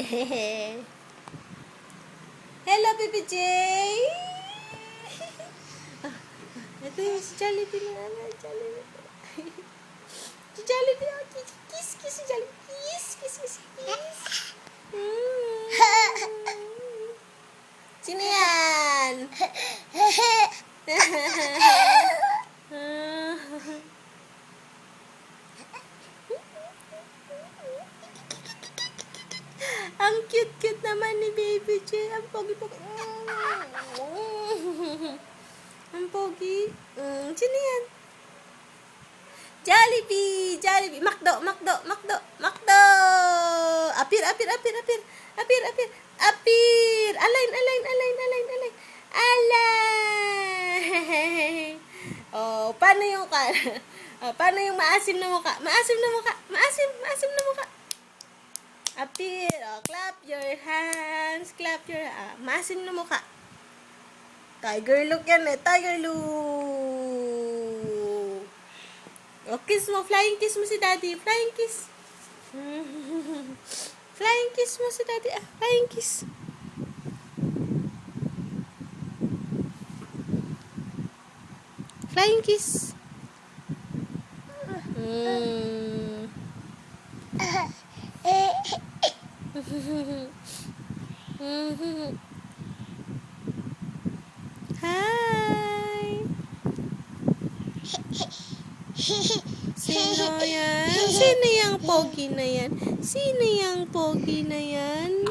Hello, Pipi J! Ito yung si Jollibee na Jollibee. Si Jollibee, oh, kiss, kiss si Jollibee. Kiss, kiss, kiss, kiss. Sino yan? Ang cute-cute naman ni Baby J. Ang pogi-pogi. Ang pogi. Sino yan? Jollibee! Jollibee! Macdo! Macdo! Macdo! Macdo! Apir! Apir! Apir! Apir! Apir! Apir! Apir! Align! Align! Align! Align! Align! Align! Oh, paano yung paano yung maasim na mukha? Maasim na mukha! Maasim! Maasim na mukha! Apir! Oh, clap your hands! Clap your maasim na mukha! Tiger look yan eh! Tiger look! O, kiss mo. Flying kiss mo si Daddy. Flying kiss. Flying kiss mo si Daddy. Flying kiss. Flying kiss. Hi. Sino yan? Sino yung pogi na yan? Sino yung pogi na yan?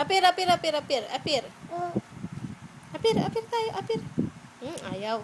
Apir, apir, apir, apir, apir. Apir, apir tayo, apir. Ayaw.